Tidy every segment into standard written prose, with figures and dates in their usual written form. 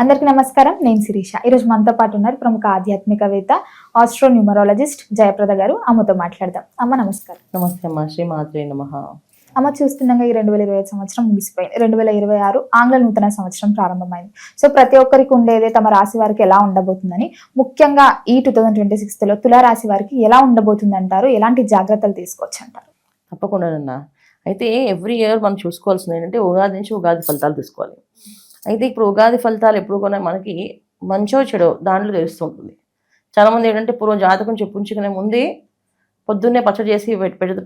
అందరికీ నమస్కారం. నేను శిరీష. ఈరోజు మనతో పాటు ఉన్నారు ప్రముఖ ఆధ్యాత్మికవేత్త, ఆస్ట్రోన్యూమరాలజిస్ట్ జయప్రద గారు. అమ్మతో మాట్లాడదాం. అమ్మ నమస్కారం. నమస్తే అమ్మా. శ్రీమాత్రే నమః. అమ్మ, చూస్తుండగా ఈ 2025 సంవత్సరం ముగిసిపోయింది. 2026 ఆంగ్ల నూతన సంవత్సరం ప్రారంభమైంది. సో ప్రతి ఒక్కరికి ఉండేదే తమ రాశి వారికి ఎలా ఉండబోతుందని, ముఖ్యంగా ఈ 2026లో తులారాశి వారికి ఎలా ఉండబోతుంది అంటారు? ఎలాంటి జాగ్రత్తలు తీసుకోవచ్చు అంటారు? తప్పకుండానన్నా. అయితే ఎవ్రీ ఇయర్ మనం చూసుకోవాల్సింది ఏంటంటే ఉగాది నుంచి ఉగాది ఫలితాలు తీసుకోవాలి. అయితే ఇప్పుడు ఉగాది ఫలితాలు ఎప్పుడు కూడా మనకి మంచో చెడో దాంట్లో తెలుస్తుంటుంది. చాలామంది ఏంటంటే పూర్వం జాతకం చెప్పుంచుకునే ముందే పొద్దున్నే పచ్చడి చేసి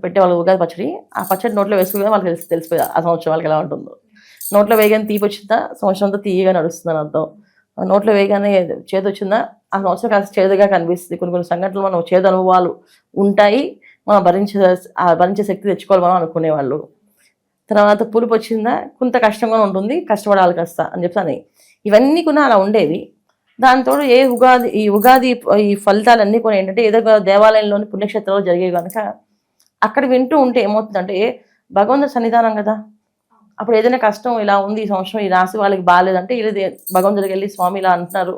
పెట్టేవాళ్ళు ఉగాది పచ్చడి. ఆ పచ్చడి నోట్లో వేసుకునే వాళ్ళకి తెలిసిపోయింది ఆ సంవత్సరం వాళ్ళకి ఎలా ఉంటుందో. నోట్లో వేయగానే తీపి వచ్చిందా సంవత్సరం అంతా తీయగా నడుస్తుందని అర్థం. నోట్లో వేయగానే చేదు వచ్చిందా ఆ సంవత్సరం కాస్త చేదుగా కనిపిస్తుంది. కొన్ని సంఘటనలు మనం చేదు అనుభవాలు ఉంటాయి. మనం భరించే శక్తి తెచ్చుకోవాలి మనం అనుకునేవాళ్ళు. తర్వాత పులుపు వచ్చిందా కొంత కష్టంగా ఉంటుంది, కష్టపడాలి కాస్త అని చెప్తాను. ఇవన్నీ కూడా అలా ఉండేవి. దాంతో ఈ ఉగాది ఈ ఫలితాలన్నీ కూడా ఏంటంటే ఏదో దేవాలయంలోని పుణ్యక్షేత్రాలు జరిగేవి కనుక అక్కడ వింటూ ఉంటే ఏమవుతుందంటే భగవంతుడి సన్నిధానం కదా. అప్పుడు ఏదైనా కష్టం ఇలా ఉంది ఈ సంవత్సరం ఈ రాశి వాళ్ళకి బాగాలేదంటే ఇలా భగవంతుడికి వెళ్ళి స్వామి ఇలా అంటున్నారు,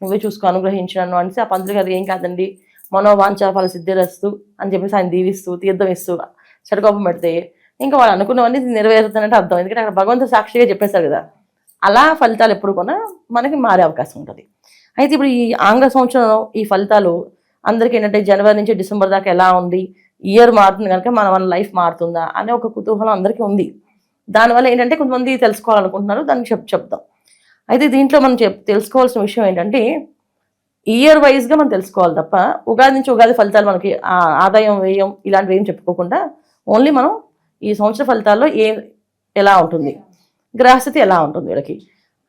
నువ్వే చూసుకో అనుగ్రహించను అనేసి ఆ పంతులు గారు ఏం కాదండి మనోవాంఛ ఫల సిద్ధిరస్తు అని చెప్పేసి ఆయన దీవిస్తూ తీర్థం ఇస్తూ చెడకోపం పెడితే ఇంకా వాళ్ళు అనుకున్నవన్నీ నెరవేరుతానంటే అర్థం. ఎందుకంటే అక్కడ భగవంతుడు సాక్షిగా చెప్పేశారు కదా. అలా ఫలితాలు ఎప్పుడు కూడా మనకి మారే అవకాశం ఉంటుంది. అయితే ఇప్పుడు ఈ ఆంగ్ల సంవత్సరం ఈ ఫలితాలు అందరికీ ఏంటంటే జనవరి నుంచి డిసెంబర్ దాకా ఎలా ఉంది, ఇయర్ మారుతుంది కనుక మన లైఫ్ మారుతుందా అనే ఒక కుతూహలం అందరికీ ఉంది. దానివల్ల ఏంటంటే కొంతమంది తెలుసుకోవాలనుకుంటున్నారు, దానికి చెప్తాం. అయితే దీంట్లో మనం తెలుసుకోవాల్సిన విషయం ఏంటంటే ఇయర్ వైజ్గా మనం తెలుసుకోవాలి తప్ప ఉగాది నుంచి ఉగాది ఫలితాలు మనకి ఆదాయం వ్యయం ఇలాంటివి ఏం చెప్పుకోకుండా ఓన్లీ మనం ఈ సంవత్సర ఫలితాల్లో ఎలా ఉంటుంది, గ్రహస్థితి ఎలా ఉంటుంది వీళ్ళకి.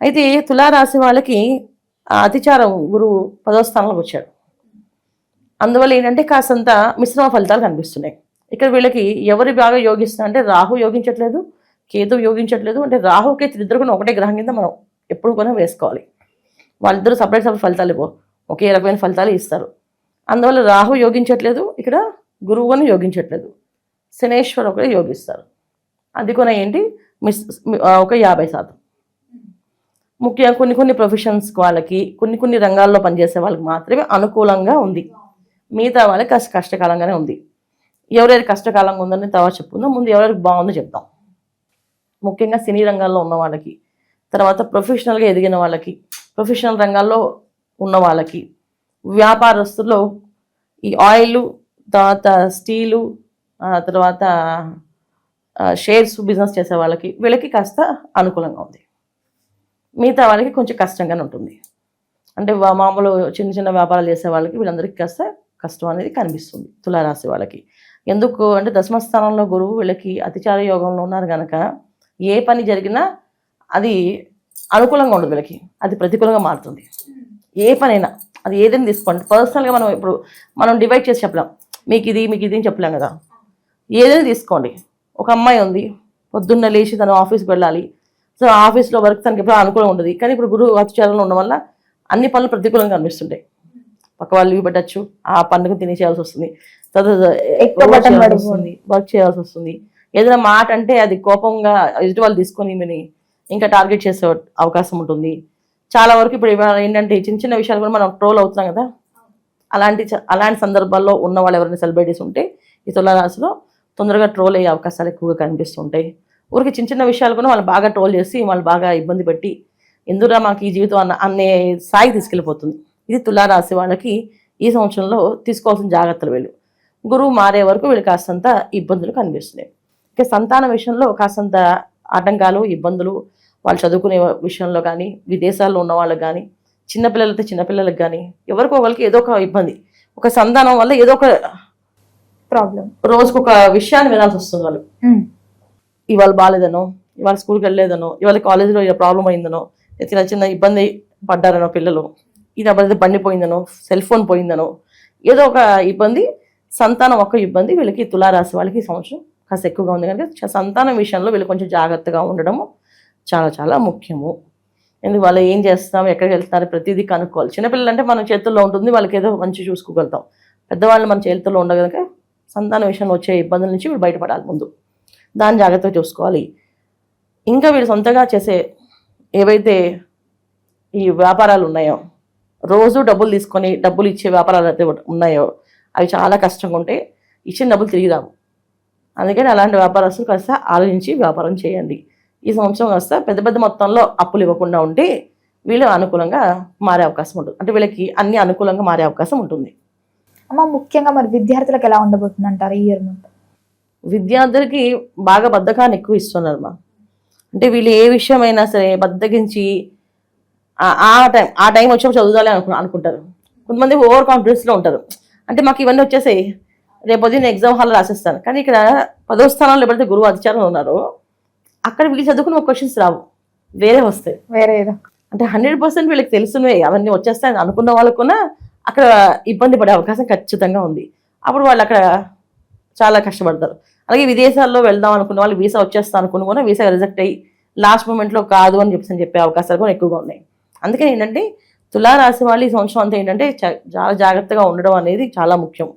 అయితే తులారాశి వాళ్ళకి అతిచారం గురువు 10వ స్థానంలోకి వచ్చాడు. అందువల్ల ఏంటంటే కాసంత మిశ్రమ ఫలితాలు కనిపిస్తున్నాయి. ఇక్కడ వీళ్ళకి ఎవరి బాగా యోగిస్తున్నారు అంటే రాహు యోగించట్లేదు, కేతు యోగించట్లేదు. అంటే రాహు కేతు ఇద్దరు కూడా ఒకటే గ్రహం కింద మనం ఎప్పుడు కూడా వేసుకోవాలి. వాళ్ళిద్దరూ సపరేట్ ఫలితాలు ఇవ్వవు, ఒకే రకమైన ఫలితాలు ఇస్తారు. అందువల్ల రాహు యోగించట్లేదు, ఇక్కడ గురువు అని యోగించట్లేదు. శనేశ్వరు ఒకటి యోగిస్తారు. అది కూడా ఏంటి ఒక 50%. ముఖ్యంగా కొన్ని ప్రొఫెషన్స్ వాళ్ళకి కొన్ని రంగాల్లో పనిచేసే వాళ్ళకి మాత్రమే అనుకూలంగా ఉంది. మిగతా వాళ్ళకి కష్టకాలంగానే ఉంది. ఎవరెవరికి కష్టకాలంగా ఉందని తర్వాత చెప్పుకుందాం. ముందు ఎవరెవరికి బాగుందో చెప్తాం. ముఖ్యంగా సినీ రంగాల్లో ఉన్న వాళ్ళకి, తర్వాత ప్రొఫెషనల్గా ఎదిగిన వాళ్ళకి, ప్రొఫెషనల్ రంగాల్లో ఉన్న వాళ్ళకి, వ్యాపారస్తుల్లో ఈ ఆయిల్, తర్వాత స్టీలు, తర్వాత షేర్స్ బిజినెస్ చేసే వాళ్ళకి వీళ్ళకి కాస్త అనుకూలంగా ఉంది. మిగతా వాళ్ళకి కొంచెం కష్టంగానే ఉంటుంది. అంటే మామూలు చిన్న వ్యాపారాలు చేసే వాళ్ళకి వీళ్ళందరికీ కాస్త కష్టం అనేది కనిపిస్తుంది తులారాశి వాళ్ళకి. ఎందుకు అంటే దశమస్థానంలో గురువు వీళ్ళకి అతిచార యోగంలో ఉన్నారు కనుక ఏ పని జరిగినా అది అనుకూలంగా ఉండదు వీళ్ళకి, అది ప్రతికూలంగా మారుతుంది. ఏ పనైనా అది ఏదైనా తీసుకోండి. పర్సనల్గా మనం డివైడ్ చేసి చెప్పలేం, మీకు ఇది అని చెప్పలేం కదా. ఏదైనా తీసుకోండి. ఒక అమ్మాయి ఉంది, పొద్దున్న లేచి తను ఆఫీస్కి వెళ్ళాలి. సో ఆఫీస్లో వర్క్ తనకి ఎప్పుడు అనుకూలంగా ఉంటుంది. కానీ ఇప్పుడు గురువు అతిచారంలో ఉండడం వల్ల అన్ని పనులు ప్రతికూలంగా కనిపిస్తుంటాయి. పక్క వాళ్ళు లీవ్ పెట్టచ్చు, ఆ పనులకు తినేసేయాల్సి వస్తుంది, వర్క్ చేయాల్సి వస్తుంది. ఏదైనా మాట అంటే అది కోపంగా ఎదుటి వాళ్ళు తీసుకొని ఈమెని ఇంకా టార్గెట్ చేసే అవకాశం ఉంటుంది. చాలా వరకు ఇప్పుడు ఏంటంటే చిన్న విషయాలు కూడా మనం ట్రోల్ అవుతున్నాం కదా. అలాంటి సందర్భాల్లో ఉన్న వాళ్ళు ఎవరైనా సెలబ్రిటీస్ ఉంటే ఈ తులారాశిలో తొందరగా ట్రోల్ అయ్యే అవకాశాలు ఎక్కువగా కనిపిస్తుంటాయి. ఊరికి చిన్న విషయాలు కూడా వాళ్ళు బాగా ట్రోల్ చేసి వాళ్ళు బాగా ఇబ్బంది పెట్టి ఎందుకురా మాకు ఈ జీవితం అనే స్థాయి తీసుకెళ్ళిపోతుంది. ఇది తులారాశి వాళ్ళకి ఈ సంవత్సరంలో తీసుకోవాల్సిన జాగ్రత్తలు. వీళ్ళు గురువు మారే వరకు వీళ్ళు కాస్తంత ఇబ్బందులు కనిపిస్తున్నాయి. ఇక సంతాన విషయంలో కాస్తంత ఆటంకాలు, ఇబ్బందులు, వాళ్ళు చదువుకునే విషయంలో కానీ, విదేశాల్లో ఉన్న వాళ్ళకి కానీ, చిన్నపిల్లలతో చిన్నపిల్లలకు కానీ ఎవరికో ఒకరికి ఏదో ఒక ఇబ్బంది, ఒక సంతానం వల్ల ఏదో ఒక ప్రాబ్లం, రోజుకు ఒక విషయాన్ని వినాల్సి వస్తుంది. వాళ్ళు ఇవాళ బాగాలేదనో, ఇవాళ స్కూల్కి వెళ్ళలేదనో, ఇవాళ కాలేజీలో ఇలా ప్రాబ్లం అయిందనో, చిన్న ఇబ్బంది పడ్డారనో పిల్లలు, ఇది అప్పుడైతే బండి పోయిందనో, సెల్ ఫోన్ పోయిందనో, ఏదో ఒక ఇబ్బంది, సంతానం ఒక ఇబ్బంది వీళ్ళకి తులారాశి వాళ్ళకి ఈ సంవత్సరం కాస్త ఎక్కువగా ఉంది. కనుక సంతానం విషయంలో వీళ్ళు కొంచెం జాగ్రత్తగా ఉండడము చాలా చాలా ముఖ్యము. ఎందుకు వాళ్ళు ఏం చేస్తాం, ఎక్కడికి వెళ్తున్నారు ప్రతిదీ కనుక్కోవాలి. చిన్నపిల్లలు అంటే మన చేతుల్లో ఉంటుంది, వాళ్ళకి ఏదో మంచి చూసుకోగలుగుతాం. పెద్దవాళ్ళు మన చేతుల్లో ఉండగలక సంతాన విషయంలో వచ్చే ఇబ్బందుల నుంచి వీళ్ళు బయటపడాలి. ముందు దాన్ని జాగ్రత్తగా చూసుకోవాలి. ఇంకా వీళ్ళు సొంతగా చేసే ఏవైతే ఈ వ్యాపారాలు ఉన్నాయో, రోజు డబ్బులు తీసుకొని డబ్బులు ఇచ్చే వ్యాపారాలు అయితే ఉన్నాయో అవి చాలా కష్టంగా ఉంటే ఇచ్చిన డబ్బులు తిరిగి రావు. అందుకని అలాంటి వ్యాపారస్తులు కాస్త ఆలోచించి వ్యాపారం చేయండి. ఈ సంవత్సరం కాస్త పెద్ద పెద్ద మొత్తంలో అప్పులు ఇవ్వకుండా ఉంటే వీళ్ళు అనుకూలంగా మారే అవకాశం ఉంటుంది. అంటే వీళ్ళకి అన్ని అనుకూలంగా మారే అవకాశం ఉంటుంది. అమ్మ ముఖ్యంగా మరి విద్యార్థులకు ఎలా ఉండబోతుంది అంటారు ఈ ఇయర్ మొత్తం? విద్యార్థులకి బాగా బద్ధకాన్ని ఎక్కువ ఇస్తున్నారు మా. అంటే వీళ్ళు ఏ విషయమైనా సరే బద్దకించి ఆ టైం వచ్చినప్పుడు చదువుదాలి అనుకుంటారు. కొంతమంది ఓవర్ కాన్ఫిడెన్స్లో ఉంటారు. అంటే మాకు ఇవన్నీ వచ్చేసాయి, రేపు నేను ఎగ్జామ్ హాల్లో రాసేస్తాను. కానీ ఇక్కడ 10వ స్థానంలో ఎప్పుడైతే గురువు అధిచారంలో ఉన్నారో అక్కడ వీళ్ళు చదువుకున్న క్వశ్చన్స్ రావు, వేరే వస్తాయి. వేరే ఏదో అంటే 100% వీళ్ళకి తెలుసున్నాయి అవన్నీ వచ్చేస్తాయని అనుకున్న వాళ్ళకున్నా అక్కడ ఇబ్బంది పడే అవకాశం ఖచ్చితంగా ఉంది. అప్పుడు వాళ్ళు అక్కడ చాలా కష్టపడతారు. అలాగే విదేశాల్లో వెళ్దాం అనుకున్న వాళ్ళు వీసా వచ్చేస్తా అనుకున్న కూడా వీసా రిజెక్ట్ అయ్యి లాస్ట్ మూమెంట్లో కాదు అని చెప్పే అవకాశాలు కూడా ఎక్కువగా ఉన్నాయి. అందుకని ఏంటంటే తులారాశి వాళ్ళు ఈ సంవత్సరం అంతా ఏంటంటే చాలా జాగ్రత్తగా ఉండడం అనేది చాలా ముఖ్యం.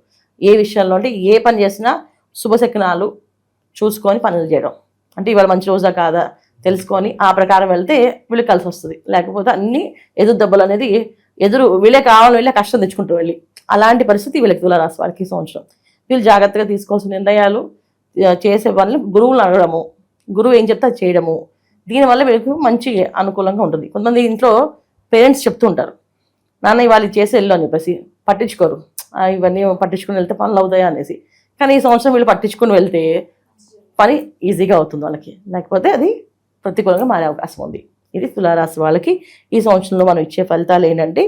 ఏ విషయంలో అంటే ఏ పని చేసినా శుభశకునాలు చూసుకొని పనులు చేయడం. అంటే ఇవాళ మంచి రోజా కాదా తెలుసుకొని ఆ ప్రకారం వెళ్తే వీళ్ళకి కలిసి వస్తుంది. లేకపోతే అన్ని ఎదురు దెబ్బలు అనేది వీళ్ళే కావాలి, వీళ్ళే కష్టం తెచ్చుకుంటూ వెళ్ళి అలాంటి పరిస్థితి వీళ్ళకి తులారాశి వాళ్ళకి ఈ సంవత్సరం. వీళ్ళు జాగ్రత్తగా తీసుకోవాల్సిన నిర్ణయాలు చేసే వాళ్ళని గురువులు అడగడము, గురువు ఏం చెప్తే అది చేయడము, దీనివల్ల వీళ్ళకి మంచి అనుకూలంగా ఉంటుంది. కొంతమంది ఇంట్లో పేరెంట్స్ చెప్తూ ఉంటారు, నాన్న ఇవాళ చేసి వెళ్ళు అని చెప్పేసి పట్టించుకోరు. ఇవన్నీ పట్టించుకుని వెళ్తే పనులు అవుతాయా అనేసి. కానీ ఈ సంవత్సరం వీళ్ళు పట్టించుకుని వెళ్తే పని ఈజీగా అవుతుంది వాళ్ళకి, లేకపోతే అది ప్రతికూలంగా మారే అవకాశం ఉంది. ఇది తులారాశి వాళ్ళకి ఈ సంవత్సరంలో మనం ఇచ్చే ఫలితాలు ఏంటంటే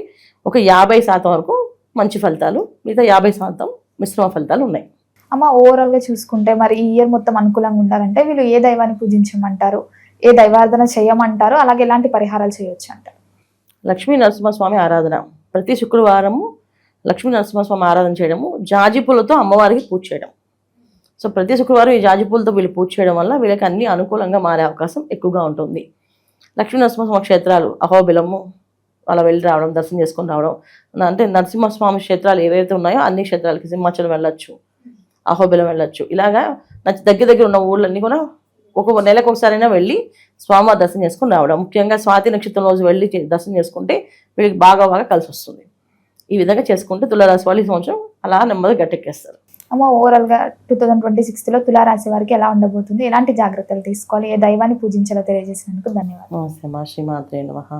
ఒక 50% వరకు మంచి ఫలితాలు, మిగతా 50% మిశ్రమ ఫలితాలు ఉన్నాయి. అమ్మ ఓవరాల్గా చూసుకుంటే మరి ఈ ఇయర్ మొత్తం అనుకూలంగా ఉండాలంటే వీళ్ళు ఏ దైవాన్ని పూజించమంటారు, ఏ దైవారాధన చేయమంటారు, అలాగే ఎలాంటి పరిహారాలు చేయొచ్చు అంటారు? లక్ష్మీ నరసింహస్వామి ఆరాధన, ప్రతి శుక్రవారము లక్ష్మీ నరసింహస్వామి ఆరాధన చేయడము, జాజి పూలతో అమ్మవారికి పూజ చేయడం. సో ప్రతి శుక్రవారం ఈ జాజి పూలతో వీళ్ళు పూజ చేయడం వల్ల వీళ్ళకి అన్ని అనుకూలంగా మారే అవకాశం ఎక్కువగా ఉంటుంది. లక్ష్మీ నరసింహస్వామి క్షేత్రాలు అహోబిలము అలా వెళ్ళి రావడం, దర్శనం చేసుకొని రావడం. అంటే నరసింహస్వామి క్షేత్రాలు ఏవైతే ఉన్నాయో అన్ని క్షేత్రాలకి సింహాచలం వెళ్ళొచ్చు, అహోబిలం వెళ్ళొచ్చు. ఇలాగా దగ్గర ఉన్న ఊళ్ళన్నీ కూడా ఒక నెలకు ఒకసారైనా వెళ్ళి స్వామివారి దర్శనం చేసుకుని రావడం. ముఖ్యంగా స్వాతి నక్షత్రం రోజు వెళ్ళి దర్శనం చేసుకుంటే వీళ్ళకి బాగా కలిసి వస్తుంది. ఈ విధంగా చేసుకుంటే తులారాశి వాళ్ళు ఈ సంవత్సరం అలా నెమ్మదిగా గట్టెక్కేస్తారు. అమ్మ ఓవరాల్గా 2026లో తులారాశి వారికి ఎలా ఉండబోతుంది, ఎలాంటి జాగ్రత్తలు తీసుకోవాలి, ఏ దైవాన్ని పూజించాలో తెలియజేసినందుకు ధన్యవాదాలు. నమస్తే మా శ్రీమాత్రే నమః.